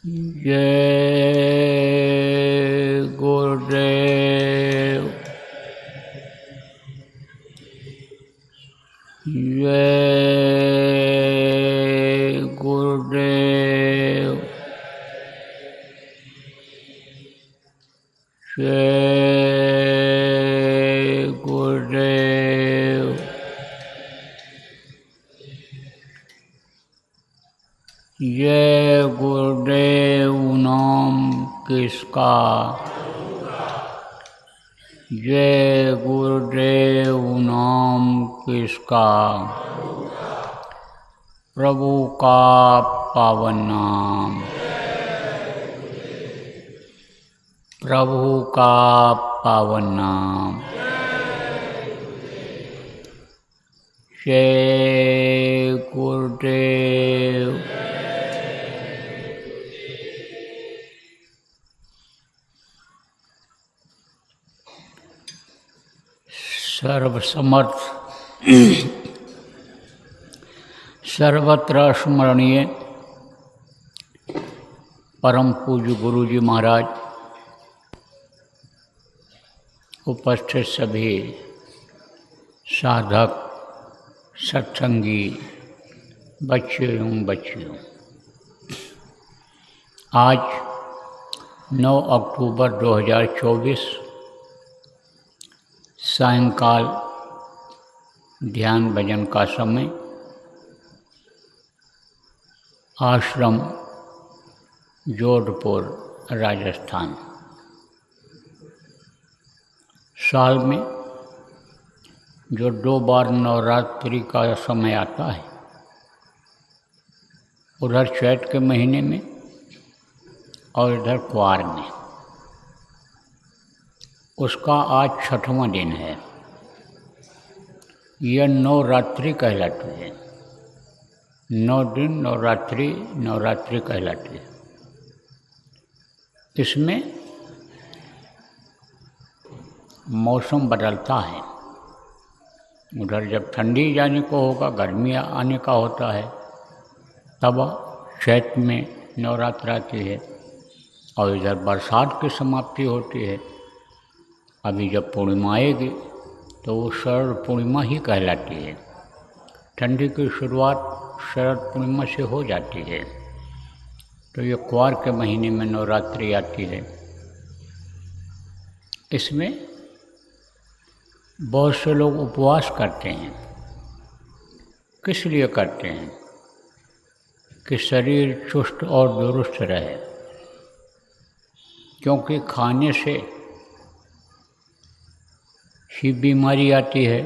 जय गुरुदेव। जय गुरुदेव। जय गुरुदेव। जय गुरुदेव नाम किसका। जय गुरुदेव नाम किसका। प्रभु का पावन नाम। प्रभु का पावन नाम। जय गुरुदेव। सर्वसमर्थ सर्वत्र स्मरणीय परम पूज्य गुरु जी महाराज, उपस्थित सभी साधक सत्संगी बच्चे एवं बच्चियों, आज 9 अक्टूबर 2024 सायंकाल ध्यान भजन का समय। आश्रम जोधपुर राजस्थान। साल में जो 2 बार नवरात्रि का समय आता है, उधर चैत के महीने में और इधर कुआर में, उसका आज 6वां दिन है। यह नवरात्रि कहलाती है। 9 दिन नवरात्रि कहलाती है। इसमें मौसम बदलता है। उधर जब ठंडी जाने को होगा, गर्मी आने का होता है, तब चैत में नवरात्र आती है, और इधर बरसात की समाप्ति होती है। अभी जब पूर्णिमा आएगी तो वो शरद पूर्णिमा ही कहलाती है। ठंडी की शुरुआत शरद पूर्णिमा से हो जाती है। तो ये कुआर के महीने में नवरात्रि आती है। इसमें बहुत से लोग उपवास करते हैं। किस लिए करते हैं? कि शरीर चुस्त और दुरुस्त रहे। क्योंकि खाने से ही बीमारी आती है,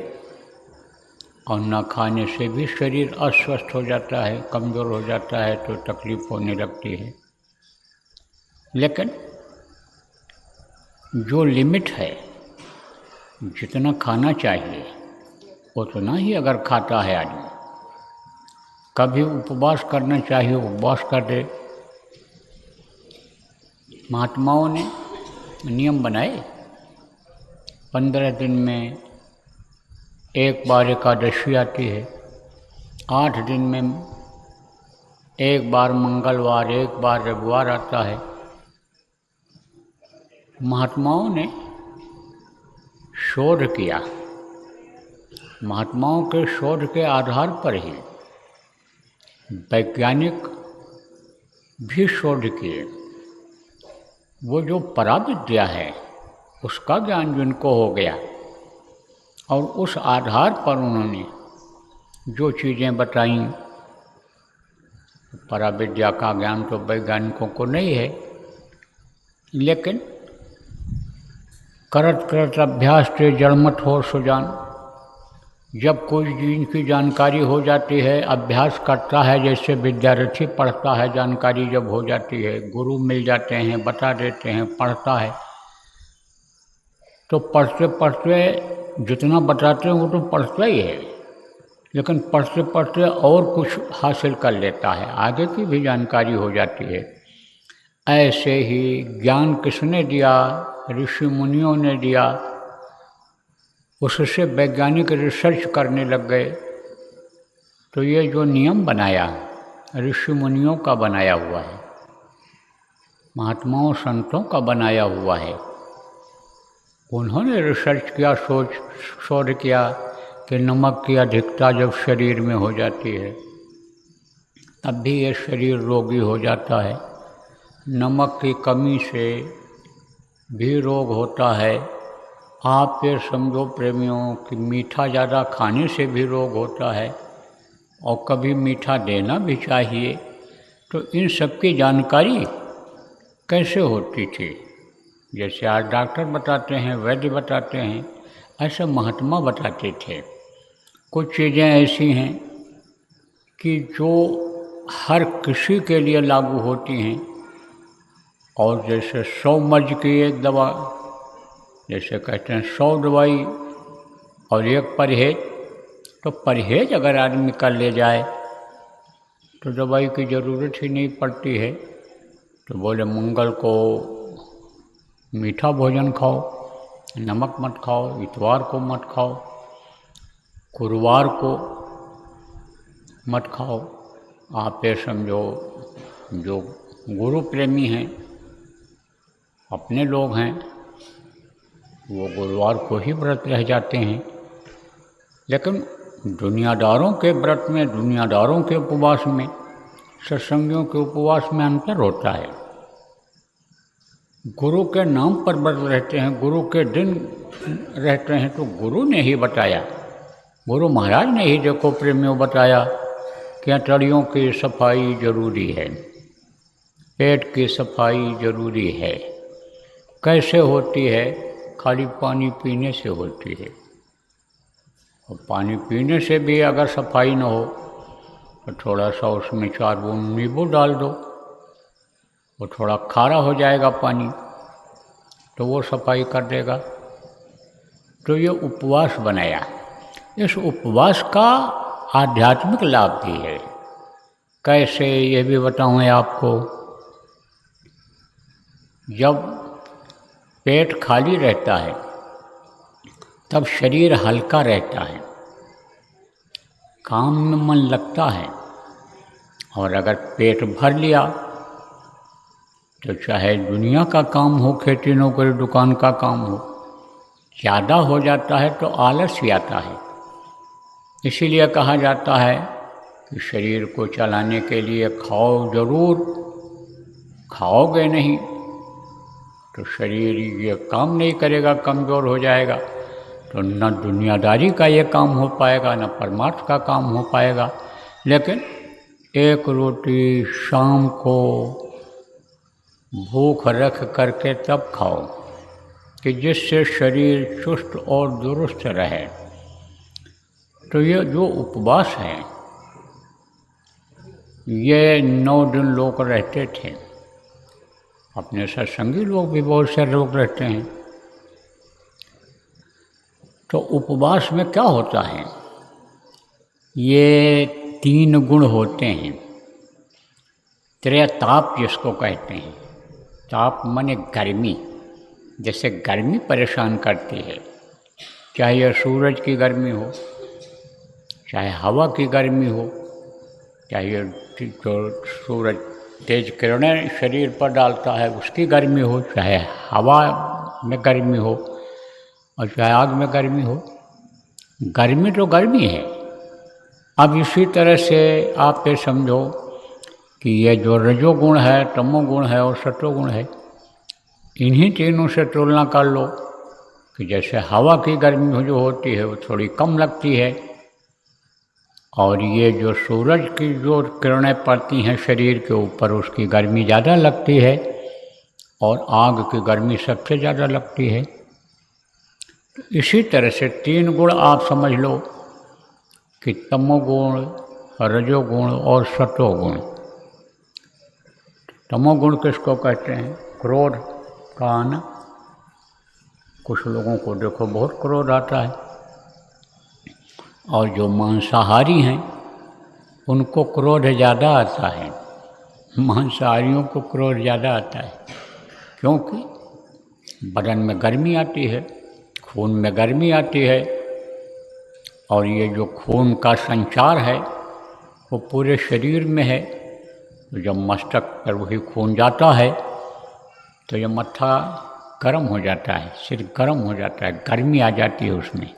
और न खाने से भी शरीर अस्वस्थ हो जाता है, कमज़ोर हो जाता है, तो तकलीफ़ होने लगती है। लेकिन जो लिमिट है, जितना खाना चाहिए उतना ही अगर खाता है आदमी, कभी उपवास करना चाहिए उपवास कर दे। महात्माओं ने नियम बनाए। 15 दिन में एक बार एकादशी आती है, 8 दिन में एक बार मंगलवार, एक बार रविवार आता है। महात्माओं ने शोध किया। महात्माओं के शोध के आधार पर ही वैज्ञानिक भी शोध किए। वो जो पराविद्या है उसका ज्ञान जिनको हो गया, और उस आधार पर उन्होंने जो चीज़ें बताईं, पराविद्या का ज्ञान तो वैज्ञानिकों को नहीं है, लेकिन करत करत अभ्यास से जड़मत हो सुजान। जब कोई चीज़ की जानकारी हो जाती है, अभ्यास करता है, जैसे विद्यार्थी पढ़ता है, जानकारी जब हो जाती है, गुरु मिल जाते हैं, बता देते हैं, पढ़ता है, तो पढ़ते पढ़ते जितना बताते हैं वो तो पढ़ता ही है, लेकिन पढ़ते पढ़ते और कुछ हासिल कर लेता है, आगे की भी जानकारी हो जाती है। ऐसे ही ज्ञान किसने दिया? ऋषि मुनियों ने दिया। उससे वैज्ञानिक रिसर्च करने लग गए। तो ये जो नियम बनाया ऋषि मुनियों का बनाया हुआ है, महात्माओं संतों का बनाया हुआ है। उन्होंने रिसर्च किया, शोध किया कि नमक की अधिकता जब शरीर में हो जाती है तब भी ये शरीर रोगी हो जाता है, नमक की कमी से भी रोग होता है। आप ये समझो प्रेमियों कि मीठा ज़्यादा खाने से भी रोग होता है और कभी मीठा देना भी चाहिए। तो इन सब की जानकारी कैसे होती थी? जैसे आज डॉक्टर बताते हैं, वैद्य बताते हैं, ऐसे महात्मा बताते थे। कुछ चीज़ें ऐसी हैं कि जो हर किसी के लिए लागू होती हैं। और जैसे 100 मर्ज की एक दवा, जैसे कहते हैं 100 दवाई और एक परहेज, तो परहेज अगर आदमी कर ले जाए तो दवाई की ज़रूरत ही नहीं पड़ती है। तो बोले मंगल को मीठा भोजन खाओ, नमक मत खाओ, इतवार को मत खाओ, गुरुवार को मत खाओ। आप ये समझो जो गुरु प्रेमी हैं, अपने लोग हैं, वो गुरुवार को ही व्रत रह जाते हैं। लेकिन दुनियादारों के व्रत में, दुनियादारों के उपवास में, सत्संगियों के उपवास में अंतर होता है। गुरु के नाम पर व्रत रहते हैं, गुरु के दिन रहते हैं, तो गुरु ने ही बताया, गुरु महाराज ने ही देखो प्रेमियों बताया कि अतड़ियों की सफाई जरूरी है, पेट की सफाई जरूरी है। कैसे होती है? खाली पानी पीने से होती है। और पानी पीने से भी अगर सफाई न हो तो थोड़ा सा उसमें 4 बूंद नींबू डाल दो, वो थोड़ा खारा हो जाएगा पानी, तो वो सफाई कर देगा। तो ये उपवास बनाया। इस उपवास का आध्यात्मिक लाभ भी है। कैसे, ये भी बताऊँ आपको। जब पेट खाली रहता है तब शरीर हल्का रहता है, काम में मन लगता है। और अगर पेट भर लिया तो चाहे दुनिया का काम हो, खेती नौकरी दुकान का काम हो, ज़्यादा हो जाता है तो आलस भी आता है। इसीलिए कहा जाता है कि शरीर को चलाने के लिए खाओ जरूर, खाओगे नहीं तो शरीर ये काम नहीं करेगा, कमज़ोर हो जाएगा। तो न दुनियादारी का ये काम हो पाएगा, न परमार्थ का काम हो पाएगा। लेकिन एक रोटी शाम को भूख रख करके तब खाओ कि जिससे शरीर चुस्त और दुरुस्त रहे। तो ये जो उपवास है, ये 9 दिन लोग रहते थे। अपने सत्संगी लोग भी बहुत से लोग रहते हैं। तो उपवास में क्या होता है? ये 3 गुण होते हैं। त्रयताप जिसको कहते हैं। ताप माने गर्मी, जैसे गर्मी परेशान करती है, चाहे यह सूरज की गर्मी हो, चाहे हवा की गर्मी हो, चाहे जो सूरज तेज किरणें शरीर पर डालता है उसकी गर्मी हो, चाहे हवा में गर्मी हो और चाहे आग में गर्मी हो। गर्मी तो गर्मी है। अब इसी तरह से आप ये समझो कि ये जो रजोगुण है, तमोगुण है और सत्वगुण है, इन्हीं तीनों से तुलना कर लो कि जैसे हवा की गर्मी जो होती है वो थोड़ी कम लगती है, और ये जो सूरज की जो किरणें पड़ती हैं शरीर के ऊपर उसकी गर्मी ज़्यादा लगती है, और आग की गर्मी सबसे ज़्यादा लगती है। तो इसी तरह से 3 गुण आप समझ लो कि तमोगुण, रजोगुण और सत्वगुण। तमोगुण किसको कहते हैं? क्रोध का आना। कुछ लोगों को देखो बहुत क्रोध आता है, और जो मांसाहारी हैं उनको क्रोध ज़्यादा आता है। मांसाहारियों को क्रोध ज़्यादा आता है क्योंकि बदन में गर्मी आती है, खून में गर्मी आती है, और ये जो खून का संचार है वो पूरे शरीर में है। तो जब मस्तक पर वही खून जाता है तो ये मत्था गर्म हो जाता है, सिर गर्म हो जाता है, गर्मी आ जाती है उसमें,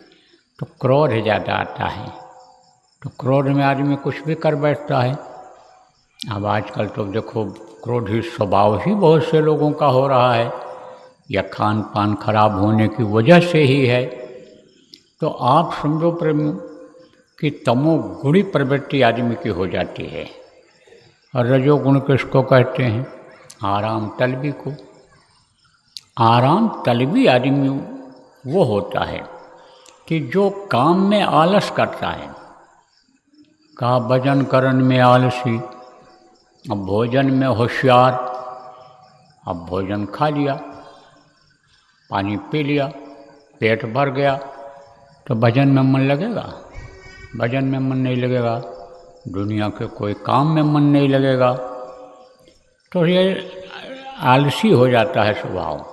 तो क्रोध ज़्यादा आता है। तो क्रोध में आदमी कुछ भी कर बैठता है। अब आजकल तो देखो क्रोधी स्वभाव ही बहुत से लोगों का हो रहा है, या खान पान खराब होने की वजह से ही है। तो आप समझो प्रेम कि तमोगुणी प्रवृत्ति आदमी की हो जाती है। और रजोगुण किसको कहते हैं? आराम तलबी को। आराम तलबी आदमी वो होता है कि जो काम में आलस करता है, का भजन करन में आलसी, अब भोजन में होशियार। अब भोजन खा लिया, पानी पी लिया, पेट भर गया, तो भजन में मन लगेगा? भजन में मन नहीं लगेगा, दुनिया के कोई काम में मन नहीं लगेगा। तो ये आलसी हो जाता है स्वभाव।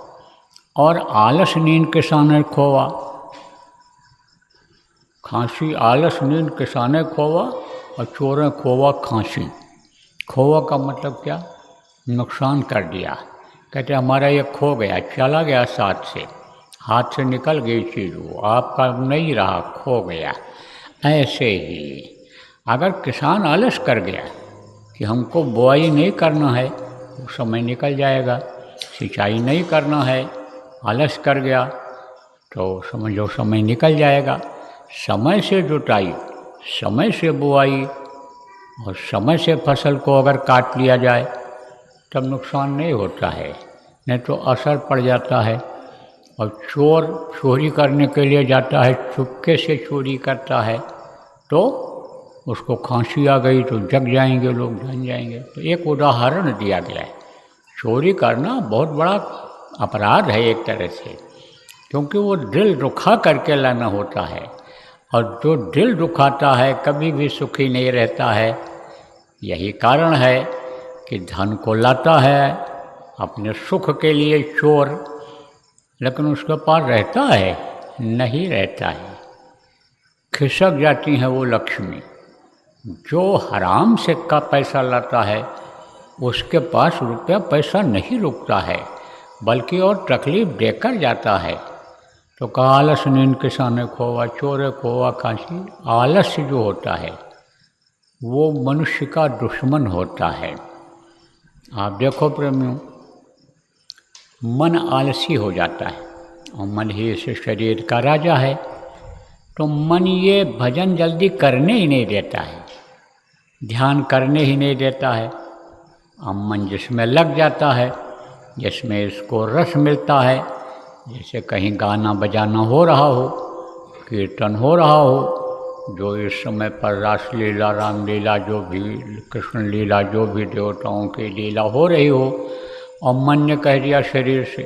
और आलस नींद के साने खोवा, खांसी आलस नींद के साने खोवा, और चोरें खोवा खांसी। खोवा का मतलब क्या? नुकसान कर दिया। कहते हमारा ये खो गया, चला गया साथ से, हाथ से निकल गई चीज़, वो आपका नहीं रहा, खो गया। ऐसे ही अगर किसान आलस कर गया कि हमको बुआई नहीं करना है, वो समय निकल जाएगा, सिंचाई नहीं करना है, आलस कर गया, तो समझो समय निकल जाएगा। समय से जुताई, समय से बुआई और समय से फसल को अगर काट लिया जाए तब नुकसान नहीं होता है, नहीं तो असर पड़ जाता है। और चोर चोरी करने के लिए जाता है, चुपके से चोरी करता है, तो उसको खांसी आ गई तो जग जाएंगे लोग, जान जाएंगे। तो एक उदाहरण दिया गया है। चोरी करना बहुत बड़ा अपराध है एक तरह से, क्योंकि वो दिल दुखा करके लाना होता है, और जो दिल दुखाता है कभी भी सुखी नहीं रहता है। यही कारण है कि धन को लाता है अपने सुख के लिए चोर, लेकिन उसके पास रहता है? नहीं रहता है। खिसक जाती है वो लक्ष्मी। जो हराम से का पैसा लाता है उसके पास रुपया पैसा नहीं रुकता है, बल्कि और तकलीफ देकर जाता है। तो कहा आलस नींद के साने खोवा, चोरे खोवा खांसी। आलस्य जो होता है वो मनुष्य का दुश्मन होता है। आप देखो प्रेमियों, मन आलसी हो जाता है, और मन ही इस शरीर का राजा है। तो मन ये भजन जल्दी करने ही नहीं देता है, ध्यान करने ही नहीं देता है। अब मन जिसमें लग जाता है, जिसमें इसको रस मिलता है, जैसे कहीं गाना बजाना हो रहा हो, कीर्तन हो रहा हो, जो इस समय पर रासलीला, रामलीला, जो भी कृष्ण लीला, जो भी देवताओं की लीला हो रही हो, और मन ने कह दिया शरीर से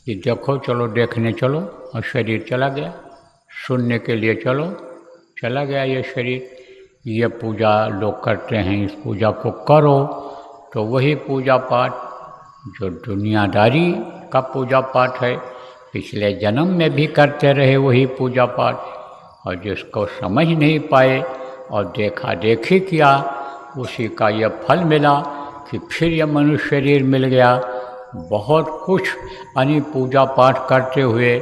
कि देखो चलो देखने चलो, और शरीर चला गया। सुनने के लिए चलो, चला गया ये शरीर। ये पूजा लोग करते हैं, इस पूजा को करो, तो वही पूजा पाठ जो दुनियादारी का पूजा पाठ है, पिछले जन्म में भी करते रहे वही पूजा पाठ, और जिसको समझ नहीं पाए और देखा देखी किया, उसी का यह फल मिला कि फिर यह मनुष्य शरीर मिल गया। बहुत कुछ यानी पूजा पाठ करते हुए,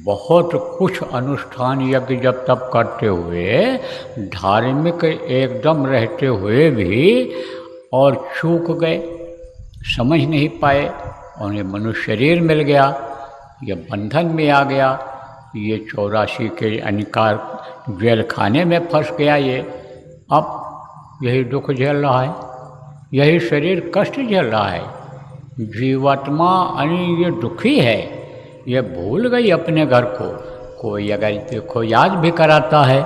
बहुत कुछ अनुष्ठान यज्ञ जब तब करते हुए, धार्मिक एकदम रहते हुए भी और चूक गए, समझ नहीं पाए, और ये मनुष्य शरीर मिल गया, ये बंधन में आ गया, ये 84 के अनिकार जेल खाने में फंस गया। ये अब यही दुख झेल रहा है, यही शरीर कष्ट झेल रहा है। जीवात्मा यानी ये दुखी है, ये भूल गई अपने घर को। कोई अगर देखो याद भी कराता है,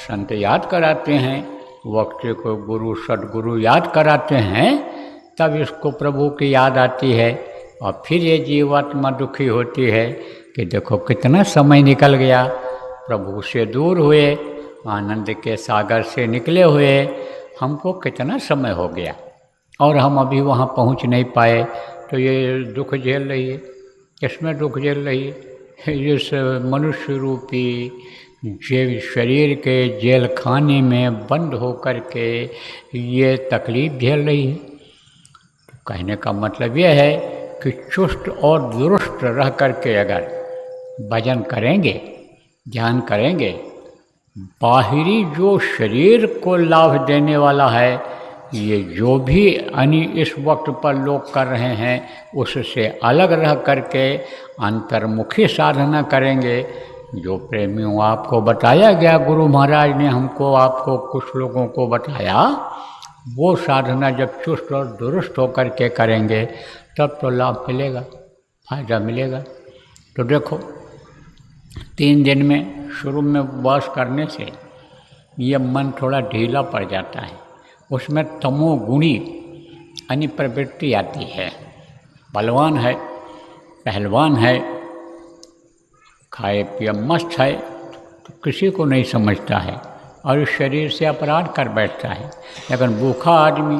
संत याद कराते हैं, वक्त को गुरु सदगुरु याद कराते हैं, तब इसको प्रभु की याद आती है, और फिर ये जीवात्मा दुखी होती है कि देखो कितना समय निकल गया, प्रभु से दूर हुए, आनंद के सागर से निकले हुए हमको कितना समय हो गया, और हम अभी वहाँ पहुँच नहीं पाए। तो ये दुख झेल रही है। किसमें दुख झेल रही है? इस मनुष्य रूपी जेल शरीर के जेल खाने में बंद होकर के ये तकलीफ़ झेल रही है। तो कहने का मतलब ये है कि चुस्त और दुरुस्त रह करके अगर भजन करेंगे, ध्यान करेंगे, बाहरी जो शरीर को लाभ देने वाला है, ये जो भी इस वक्त पर लोग कर रहे हैं उससे अलग रह करके अंतर्मुखी साधना करेंगे। जो प्रेमियों आपको बताया गया, गुरु महाराज ने हमको आपको कुछ लोगों को बताया, वो साधना जब चुस्त और दुरुस्त होकर के करेंगे तब तो लाभ मिलेगा, फायदा मिलेगा। तो देखो 3 दिन में शुरू में उपवास करने से ये मन थोड़ा ढीला पड़ जाता है, उसमें तमोगुणी प्रवृत्ति आती है। बलवान है, पहलवान है, खाए पिए मस्त है, तो किसी को नहीं समझता है और इस शरीर से अपराध कर बैठता है। लेकिन भूखा आदमी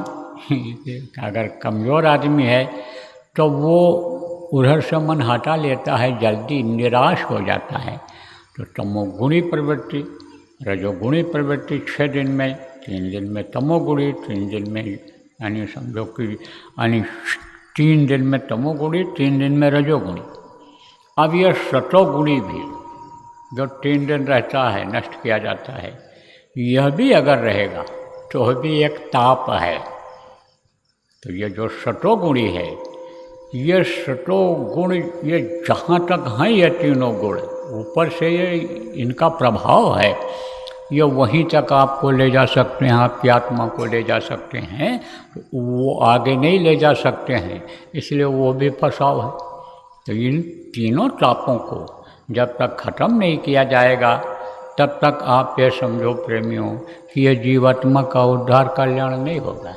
अगर कमज़ोर आदमी है तो वो उधर से मन हटा लेता है, जल्दी निराश हो जाता है। तो तमोगुणी प्रवृत्ति, रजोगुणी प्रवृत्ति 6 दिन में, 3 दिन में तमोगुणी, 3 दिन में यानी समझो कि 3 दिन में तमोगुणी, 3 दिन में रजोगुणी। अब यह सतोगुणी भी जो 3 दिन रहता है, नष्ट किया जाता है, यह भी अगर रहेगा तो भी एक ताप है। तो ये जो सतोगुणी है, ये सतोगुण, ये जहाँ तक हैं ये तीनों गुण, ऊपर से ये इनका प्रभाव है, ये वहीं तक आपको ले जा सकते हैं, आपकी आत्मा को ले जा सकते हैं, वो आगे नहीं ले जा सकते हैं, इसलिए वो भी फंसाव है। तो इन तीनों तापों को जब तक ख़त्म नहीं किया जाएगा तब तक आप ये समझो प्रेमियों कि ये जीवात्मा का उद्धार कल्याण नहीं होगा।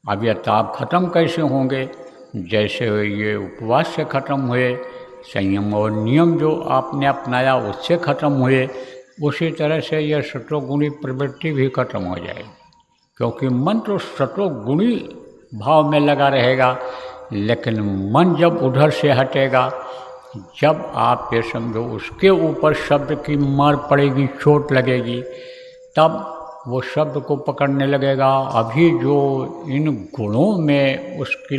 अब ये ताप खत्म कैसे होंगे? जैसे ये उपवास से ख़त्म हुए, संयम और नियम जो आपने अपनाया उससे ख़त्म हुए, उसी तरह से यह सतोगुणी प्रवृत्ति भी खत्म हो जाएगी। क्योंकि मन तो सतोगुणी भाव में लगा रहेगा, लेकिन मन जब उधर से हटेगा, जब आप ये समझो उसके ऊपर शब्द की मार पड़ेगी, चोट लगेगी, तब वो शब्द को पकड़ने लगेगा। अभी जो इन गुणों में उसकी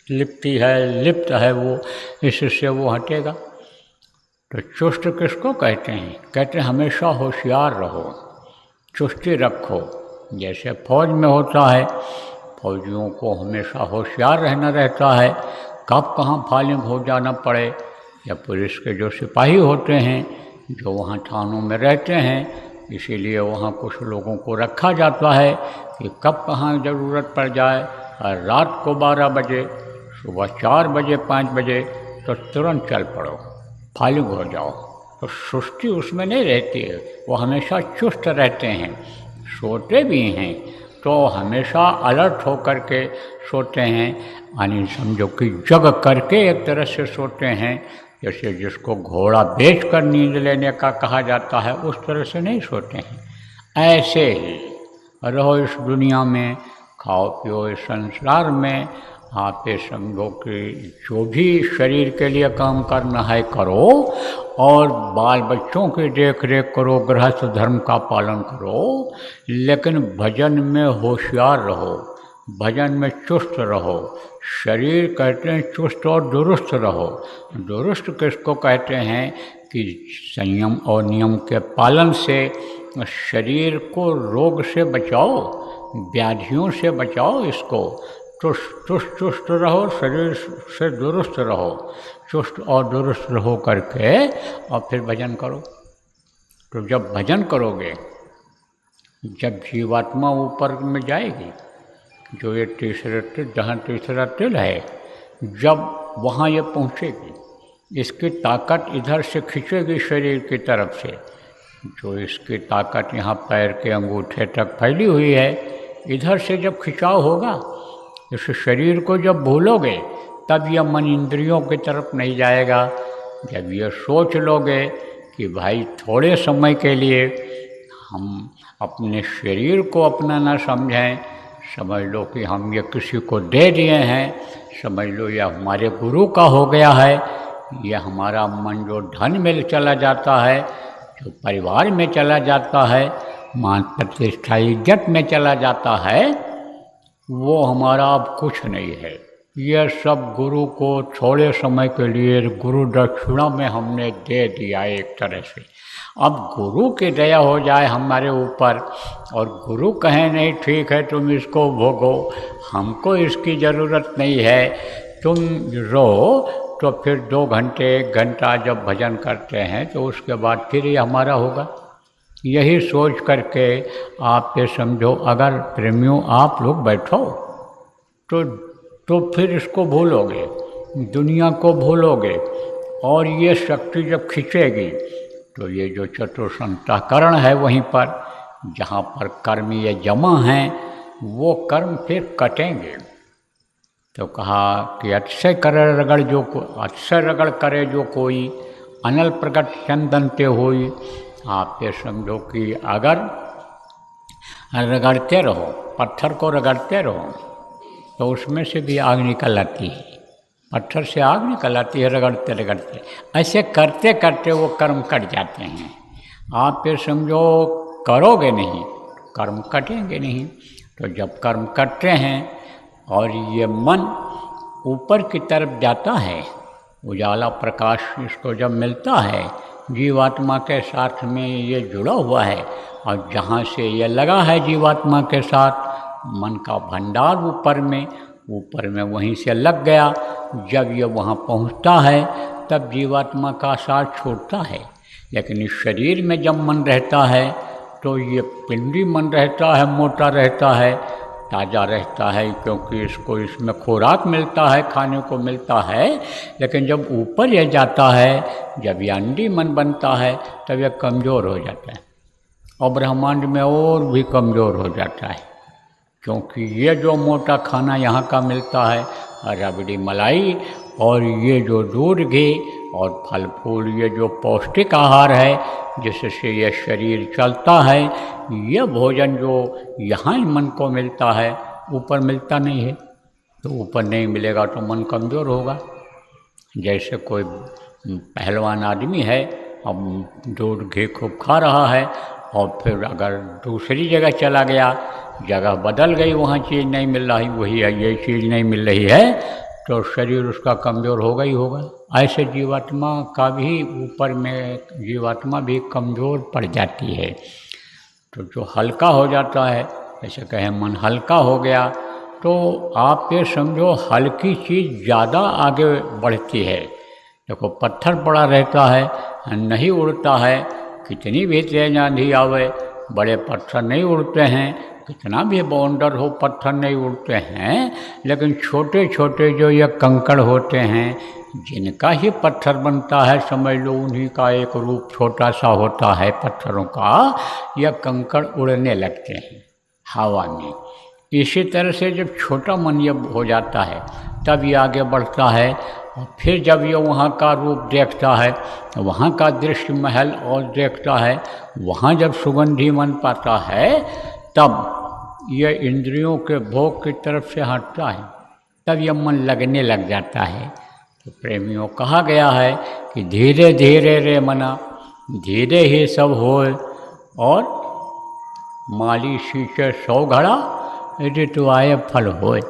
लिप्त है वो, इससे वो हटेगा। तो चुस्त किसको कहते हैं? कहते हैं हमेशा होशियार रहो, चुस्ती रखो। जैसे फौज में होता है, फौजियों को हमेशा होशियार रहना रहता है, कब कहाँ फायरिंग हो जाना पड़े। या पुलिस के जो सिपाही होते हैं जो वहाँ थानों में रहते हैं, इसीलिए वहाँ कुछ लोगों को रखा जाता है कि कब कहाँ ज़रूरत पड़ जाए। और रात को 12 बजे, सुबह 4 बजे, 5 बजे तो तुरंत चल पड़ो, फायरिंग हो जाओ। तो सुस्ती उसमें नहीं रहती है, वो हमेशा चुस्त रहते हैं। सोते भी हैं तो हमेशा अलर्ट होकर के सोते हैं, यानी समझो कि जग करके एक तरह से सोते हैं। जैसे जिसको घोड़ा बेच कर नींद लेने का कहा जाता है, उस तरह से नहीं सोते हैं। ऐसे ही रहो इस दुनिया में, खाओ पियो इस संसार में। आप ये समझो कि जो भी शरीर के लिए काम करना है करो, और बाल बच्चों की देख रेख करो, गृहस्थ धर्म का पालन करो, लेकिन भजन में होशियार रहो, भजन में चुस्त रहो। शरीर कहते हैं चुस्त और दुरुस्त रहो। दुरुस्त किसको कहते हैं? कि संयम और नियम के पालन से शरीर को रोग से बचाओ, व्याधियों से बचाओ। इसको चुस्त रहो, शरीर से दुरुस्त रहो, चुस्त और दुरुस्त रहो करके और फिर भजन करो। तो जब भजन करोगे, जब जीवात्मा ऊपर में जाएगी, जो ये तीसरा तिल, जहाँ तीसरा तिल है, जब वहाँ ये पहुँचेगी, इसकी ताकत इधर से खींचेगी शरीर की तरफ से। जो इसकी ताकत यहाँ पैर के अंगूठे तक फैली हुई है, इधर से जब खिंचाव होगा, इस शरीर को जब भूलोगे, तब यह मन इंद्रियों की तरफ नहीं जाएगा। जब ये सोच लोगे कि भाई थोड़े समय के लिए हम अपने शरीर को अपना ना समझें, समझ लो कि हम ये किसी को दे दिए हैं, समझ लो यह हमारे गुरु का हो गया है, यह हमारा मन जो धन में चला जाता है, जो परिवार में चला जाता है, मान प्रतिष्ठा इज्जत में चला जाता है, वो हमारा अब कुछ नहीं है। ये सब गुरु को थोड़े समय के लिए गुरु दक्षिणा में हमने दे दिया एक तरह से। अब गुरु की दया हो जाए हमारे ऊपर और गुरु कहें नहीं ठीक है तुम इसको भोगो, हमको इसकी ज़रूरत नहीं है, तुम रहो, तो फिर 2 घंटे 1 घंटा जब भजन करते हैं तो उसके बाद फिर ये हमारा होगा। यही सोच करके आप ये समझो, अगर प्रेमियों आप लोग बैठो तो फिर इसको भूलोगे, दुनिया को भूलोगे, और ये शक्ति जब खींचेगी तो ये जो चतुर्संताकरण है वहीं पर जहाँ पर कर्म ये जमा हैं वो कर्म फिर कटेंगे। तो कहा कि अतिशय करे रगड़ जो को अतिशय रगड़ करे जो कोई अनल प्रकट चंदन ते होई। आप ये समझो कि अगर रगड़ते रहो, पत्थर को रगड़ते रहो तो उसमें से भी आग निकल आती है, पत्थर से आग निकल आती है रगड़ते रगड़ते। ऐसे करते करते वो कर्म कट जाते हैं। आप ये समझो करोगे नहीं कर्म कटेंगे नहीं। तो जब कर्म कटते हैं और ये मन ऊपर की तरफ जाता है, उजाला प्रकाश इसको जब मिलता है, जीवात्मा के साथ में ये जुड़ा हुआ है, और जहाँ से ये लगा है जीवात्मा के साथ, मन का भंडार ऊपर में वहीं से लग गया। जब ये वहाँ पहुँचता है तब जीवात्मा का साथ छोड़ता है। लेकिन इस शरीर में जब मन रहता है तो ये पिंडी मन रहता है, मोटा रहता है, ताज़ा रहता है, क्योंकि इसको इसमें खुराक मिलता है, खाने को मिलता है। लेकिन जब ऊपर यह जाता है, जब ये अंडी मन बनता है, तब यह कमज़ोर हो जाता है और ब्रह्मांड में और भी कमज़ोर हो जाता है। क्योंकि ये जो मोटा खाना यहाँ का मिलता है, रबड़ी मलाई और ये जो दूध घी और फल फूल, ये जो पौष्टिक आहार है जिससे ये शरीर चलता है, ये भोजन जो यहाँ मन को मिलता है ऊपर मिलता नहीं है। तो ऊपर नहीं मिलेगा तो मन कमज़ोर होगा। जैसे कोई पहलवान आदमी है, अब दूध घी खूब खा रहा है और फिर अगर दूसरी जगह चला गया, जगह बदल गई, वहाँ चीज़ नहीं मिल रही, वही है ये चीज़ नहीं मिल रही है, तो शरीर उसका कमज़ोर होगा ही होगा। ऐसे जीवात्मा का भी ऊपर में जीवात्मा भी कमज़ोर पड़ जाती है। तो जो हल्का हो जाता है, जैसे कहें मन हल्का हो गया, तो आप ये समझो हल्की चीज़ ज़्यादा आगे बढ़ती है। देखो पत्थर पड़ा रहता है, नहीं उड़ता है, कितनी भी तेज आंधी आवे बड़े पत्थर नहीं उड़ते हैं, कितना भी बौंडर हो पत्थर नहीं उड़ते हैं। लेकिन छोटे छोटे जो ये कंकड़ होते हैं, जिनका ही पत्थर बनता है, समझ लो उन्हीं का एक रूप छोटा सा होता है पत्थरों का, यह कंकड़ उड़ने लगते हैं हवा में। इसी तरह से जब छोटा मन ये हो जाता है तब ये आगे बढ़ता है, और फिर जब ये वहाँ का रूप देखता है, वहाँ का दृश्य महल और देखता है, वहाँ जब सुगंधी मन पाता है, तब ये इंद्रियों के भोग की तरफ से हटता है, तब यह मन लगने लग जाता है। तो प्रेमियों कहा गया है कि धीरे धीरे रे मना, धीरे ही सब होए, और माली सींचे 100 घड़ा, ऋतु आए फल होए।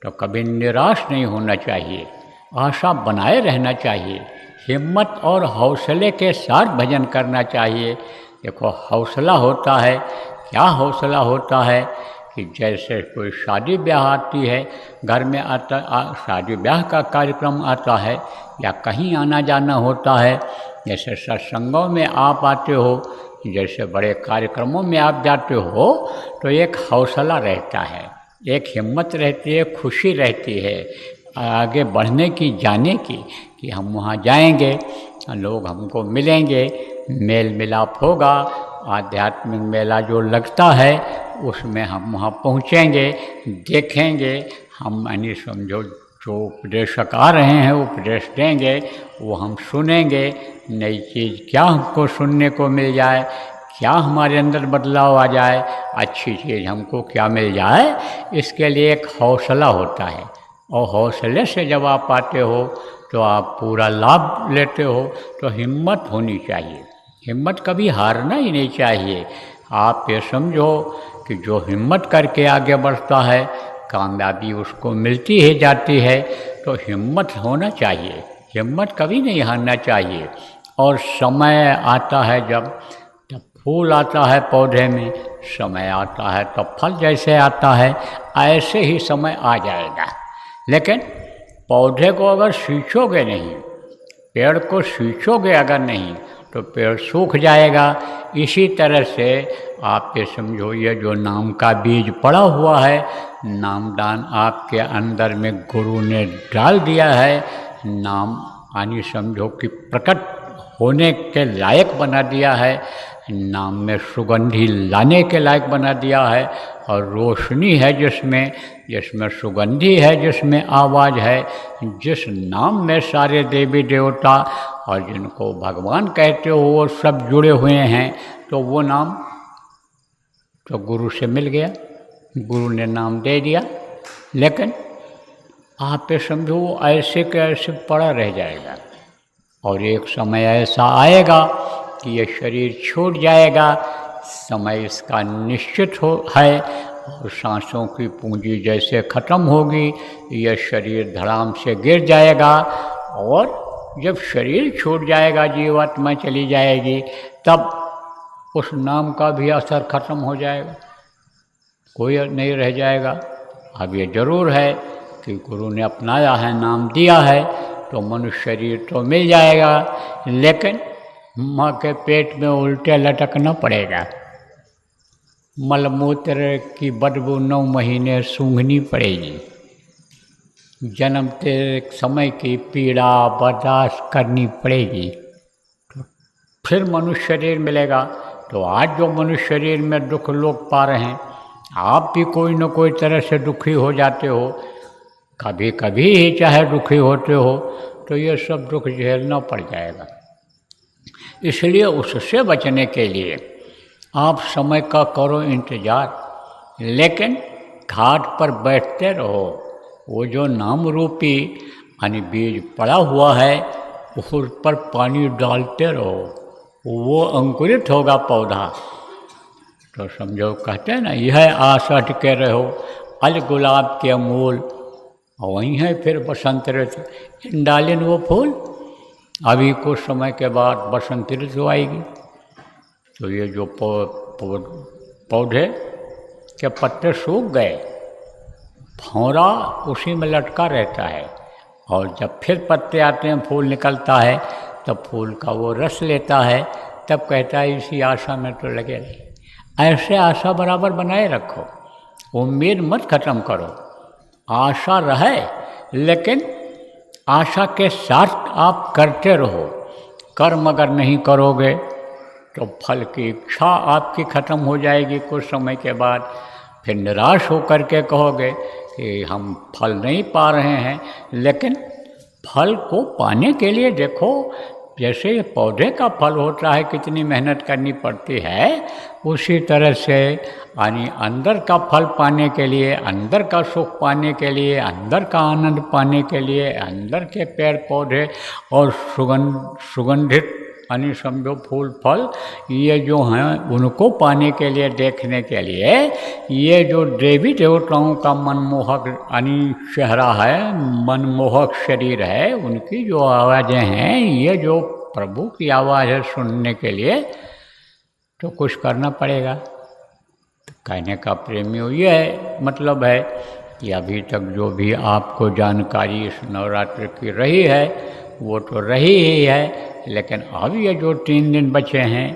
तो कभी निराश नहीं होना चाहिए, आशा बनाए रहना चाहिए, हिम्मत और हौसले के साथ भजन करना चाहिए। देखो हौसला होता है, क्या हौसला होता है कि जैसे कोई शादी ब्याह आती है, घर में शादी ब्याह का कार्यक्रम आता है, या कहीं आना जाना होता है, जैसे सत्संगों में आप आते हो, जैसे बड़े कार्यक्रमों में आप जाते हो, तो एक हौसला रहता है, एक हिम्मत रहती है, खुशी रहती है आगे बढ़ने की, जाने की, कि हम वहाँ जाएंगे, लोग हमको मिलेंगे, मेल मिलाप होगा, आध्यात्मिक मेला जो लगता है उसमें हम वहाँ पहुँचेंगे, देखेंगे, हम यानी समझो जो उपदेशक आ रहे हैं उपदेश देंगे, वो हम सुनेंगे, नई चीज़ क्या हमको सुनने को मिल जाए, क्या हमारे अंदर बदलाव आ जाए, अच्छी चीज़ हमको क्या मिल जाए, इसके लिए एक हौसला होता है। और हौसले से जब आप आते हो तो आप पूरा लाभ लेते हो। तो हिम्मत होनी चाहिए, हिम्मत कभी हारना ही नहीं चाहिए। आप ये समझो कि जो हिम्मत करके आगे बढ़ता है कामयाबी उसको मिलती ही जाती है। तो हिम्मत होना चाहिए, हिम्मत कभी नहीं हारना चाहिए। और समय आता है जब फूल आता है पौधे में, समय आता है तो फल जैसे आता है ऐसे ही समय आ जाएगा। लेकिन पौधे को अगर सींचोगे नहीं, पेड़ को सींचोगे अगर नहीं, तो पेड़ सूख जाएगा। इसी तरह से आप ये समझो, ये जो नाम का बीज पड़ा हुआ है, नामदान आपके अंदर में गुरु ने डाल दिया है। नाम यानी समझो कि प्रकट होने के लायक बना दिया है, नाम में सुगंधी लाने के लायक बना दिया है। और रोशनी है जिसमें, जिसमें सुगंधी है, जिसमें आवाज़ है, जिस नाम में सारे देवी देवता और जिनको भगवान कहते हो वो सब जुड़े हुए हैं। तो वो नाम तो गुरु से मिल गया, गुरु ने नाम दे दिया। लेकिन आप ये समझो वो ऐसे के ऐसे पड़ा रह जाएगा। और एक समय ऐसा आएगा कि ये शरीर छूट जाएगा, समय इसका निश्चित है। और सांसों की पूंजी जैसे ख़त्म होगी, यह शरीर धड़ाम से गिर जाएगा। और जब शरीर छूट जाएगा, जीवात्मा चली जाएगी, तब उस नाम का भी असर ख़त्म हो जाएगा, कोई नहीं रह जाएगा। अब ये ज़रूर है कि गुरु ने अपनाया है, नाम दिया है, तो मनुष्य शरीर तो मिल जाएगा, लेकिन माँ के पेट में उल्टे लटकना पड़ेगा। मलमूत्र की बदबू 9 महीने सूंघनी पड़ेगी। जन्मते समय की पीड़ा बर्दाश्त करनी पड़ेगी, तो फिर मनुष्य शरीर मिलेगा। तो आज जो मनुष्य शरीर में दुख लोग पा रहे हैं, आप भी कोई न कोई तरह से दुखी हो जाते हो, कभी कभी ही चाहे दुखी होते हो, तो ये सब दुख झेलना पड़ जाएगा। इसलिए उससे बचने के लिए आप समय का करो इंतज़ार, लेकिन घाट पर बैठते रहो। वो जो नाम रूपी यानी बीज पड़ा हुआ है, उस पर पानी डालते रहो, वो अंकुरित होगा पौधा। तो समझो, कहते हैं ना, यह आशा टिके रहो अल गुलाब के अमूल, और वहीं है फिर बसंत ऋतु, डालिन वो फूल। अभी कुछ समय के बाद बसंत ऋतु आएगी, तो ये जो पौधे के पत्ते सूख गए, भौरा उसी में लटका रहता है। और जब फिर पत्ते आते हैं, फूल निकलता है, तब फूल का वो रस लेता है, तब कहता है इसी आशा में तो लगे रहे। ऐसे आशा बराबर बनाए रखो, उम्मीद मत ख़त्म करो। आशा रहे, लेकिन आशा के साथ आप करते रहो। कर्म अगर नहीं करोगे तो फल की इच्छा आपकी ख़त्म हो जाएगी। कुछ समय के बाद फिर निराश होकर के कहोगे कि हम फल नहीं पा रहे हैं। लेकिन फल को पाने के लिए देखो, जैसे ये पौधे का फल होता है, कितनी मेहनत करनी पड़ती है, उसी तरह से यानी अंदर का फल पाने के लिए, अंदर का सुख पाने के लिए, अंदर का आनंद पाने के लिए, अंदर के पेड़ पौधे और सुगंधित यानी समझो फूल फल, ये जो हैं उनको पाने के लिए, देखने के लिए, ये जो देवी देवताओं का मनमोहक यानी चेहरा है, मनमोहक शरीर है, उनकी जो आवाज़ें हैं, ये जो प्रभु की आवाज़ है, सुनने के लिए तो कुछ करना पड़ेगा। तो कहने का प्रेमियों ये है, मतलब है कि अभी तक जो भी आपको जानकारी इस नवरात्र की रही है, वो तो रही ही है। लेकिन अब ये जो 3 दिन बचे हैं,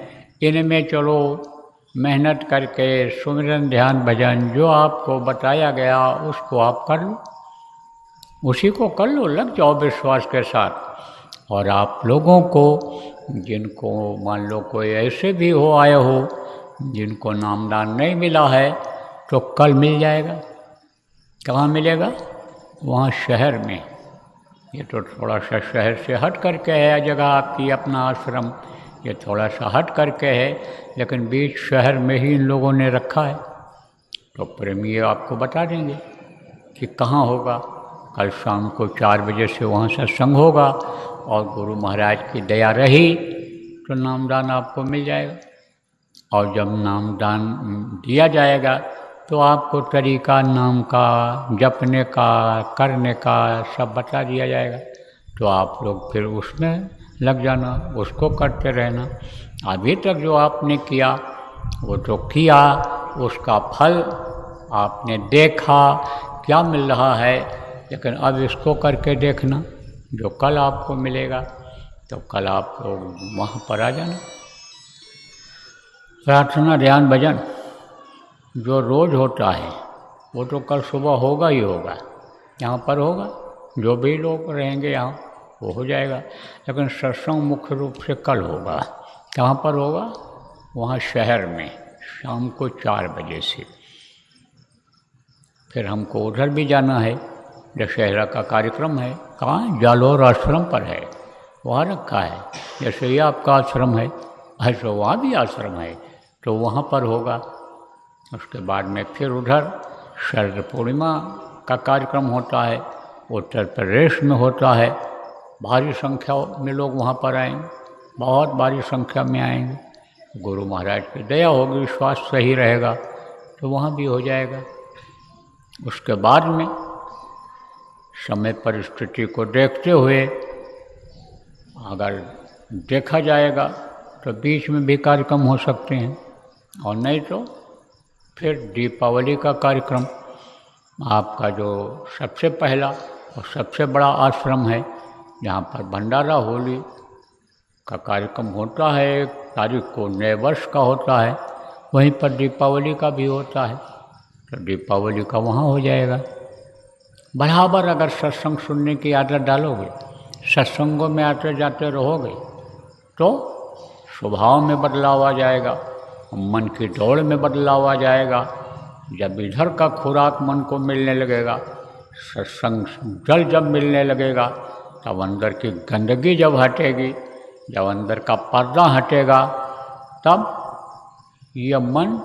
इनमें चलो मेहनत करके सुमिरन ध्यान भजन जो आपको बताया गया उसको आप कर लो, उसी को कर लो, लग जाओ विश्वास के साथ। और आप लोगों को, जिनको मान लो कोई ऐसे भी हो आए हो जिनको नामदान नहीं मिला है, तो कल मिल जाएगा। कहाँ मिलेगा? वहाँ शहर में। ये तो थोड़ा सा शहर से हट करके है जगह आपकी, अपना आश्रम ये थोड़ा सा हट करके है, लेकिन बीच शहर में ही इन लोगों ने रखा है। तो प्रेमी आपको बता देंगे कि कहाँ होगा। कल शाम को 4 बजे से वहाँ सत्संग होगा, और गुरु महाराज की दया रही तो नामदान आपको मिल जाएगा। और जब नामदान दिया जाएगा तो आपको तरीका नाम का, जपने का, करने का सब बता दिया जाएगा। तो आप लोग फिर उसमें लग जाना, उसको करते रहना। अभी तक जो आपने किया वो तो किया, उसका फल आपने देखा क्या मिल रहा है, लेकिन अब इसको करके देखना जो कल आपको मिलेगा। तो कल आप लोग वहाँ पर आ जाना। प्रार्थना ध्यान भजन जो रोज़ होता है वो तो कल सुबह होगा ही होगा, यहाँ पर होगा, जो भी लोग रहेंगे यहाँ वो हो जाएगा। लेकिन सत्संग मुख्य रूप से कल होगा। कहाँ पर होगा? वहाँ शहर में, शाम को 4 बजे से। फिर हमको उधर भी जाना है, दशहरा का कार्यक्रम है। कहाँ? जालोर आश्रम पर है, वहाँ रखा है। जैसे ये आपका आश्रम है ऐसे वहाँ भी आश्रम है, तो वहाँ पर होगा। उसके बाद में फिर उधर शरद पूर्णिमा का कार्यक्रम होता है, उत्तर प्रदेश में होता है। भारी संख्या में लोग वहाँ पर आएंगे, बहुत भारी संख्या में आएंगे। गुरु महाराज की दया होगी, स्वास्थ्य सही रहेगा तो वहाँ भी हो जाएगा। उसके बाद में समय परिस्थिति को देखते हुए अगर देखा जाएगा तो बीच में भी कार्यक्रम हो सकते हैं, और नहीं तो फिर दीपावली का कार्यक्रम आपका जो सबसे पहला और सबसे बड़ा आश्रम है, जहाँ पर भंडारा होली का कार्यक्रम होता है, 1 तारीख को नए वर्ष का होता है, वहीं पर दीपावली का भी होता है। तो दीपावली का वहाँ हो जाएगा। बराबर अगर सत्संग सुनने की आदत डालोगे, सत्संगों में आते जाते रहोगे, तो स्वभाव में बदलाव आ जाएगा, मन की दौड़ में बदलाव आ जाएगा। जब इधर का खुराक मन को मिलने लगेगा, सत्संग जल जब मिलने लगेगा, तब अंदर की गंदगी जब हटेगी, जब अंदर का पर्दा हटेगा, तब यह मन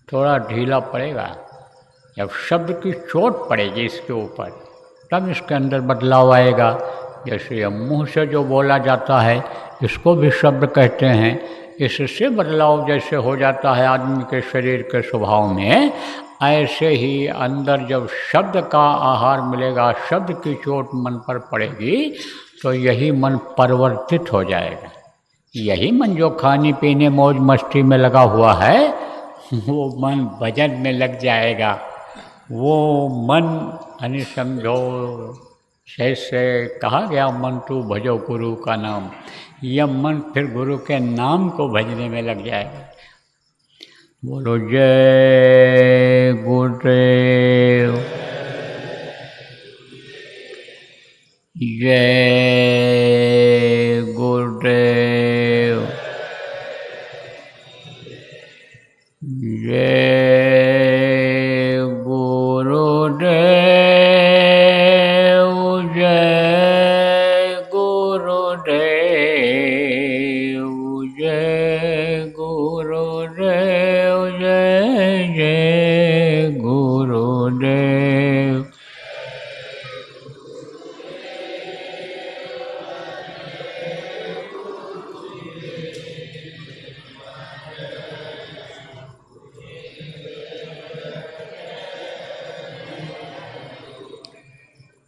थोड़ा ढीला पड़ेगा। जब शब्द की चोट पड़ेगी इसके ऊपर, तब इसके अंदर बदलाव आएगा। जैसे यह मुँह से जो बोला जाता है इसको भी शब्द कहते हैं, इससे बदलाव जैसे हो जाता है आदमी के शरीर के स्वभाव में, ऐसे ही अंदर जब शब्द का आहार मिलेगा, शब्द की चोट मन पर पड़ेगी, तो यही मन परिवर्तित हो जाएगा। यही मन जो खाने पीने मौज मस्ती में लगा हुआ है, वो मन भजन में लग जाएगा। वो मन यानी समझो जैसे कहा गया, मन तू भजो गुरु का नाम, यह मन फिर गुरु के नाम को भजने में लग जाएगा। बोलो जय गुरुदेव, जय गुरुदेव, जय गुरुदेव, जय गुरुदेव, जय गुरुदेव, जय जय गुरुदेव।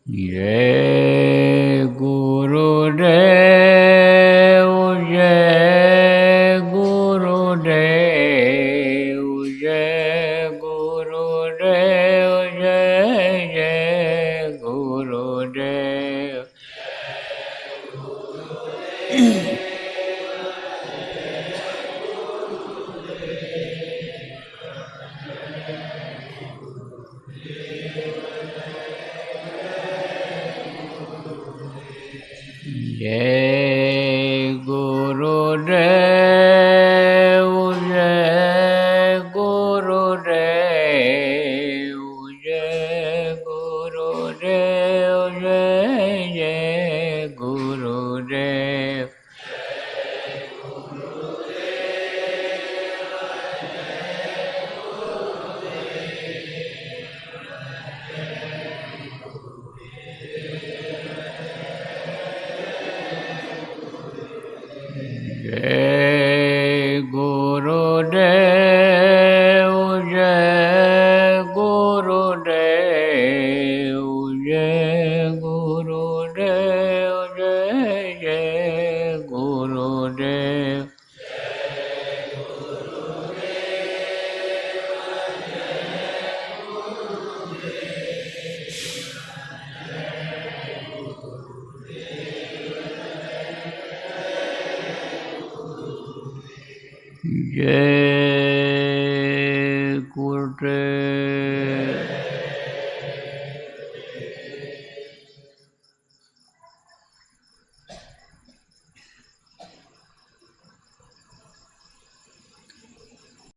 जय गुरुदेव, जय गुरुदेव, जय गुरुदेव, जय जय गुरुदेव। जय गुरुदेव, जय गुरुदेव, जय गुरुदेव, जय जय गुरुदेव। जय गुरुदेव, जय जय गुरुदेव, जय जय गुरुदेव। जय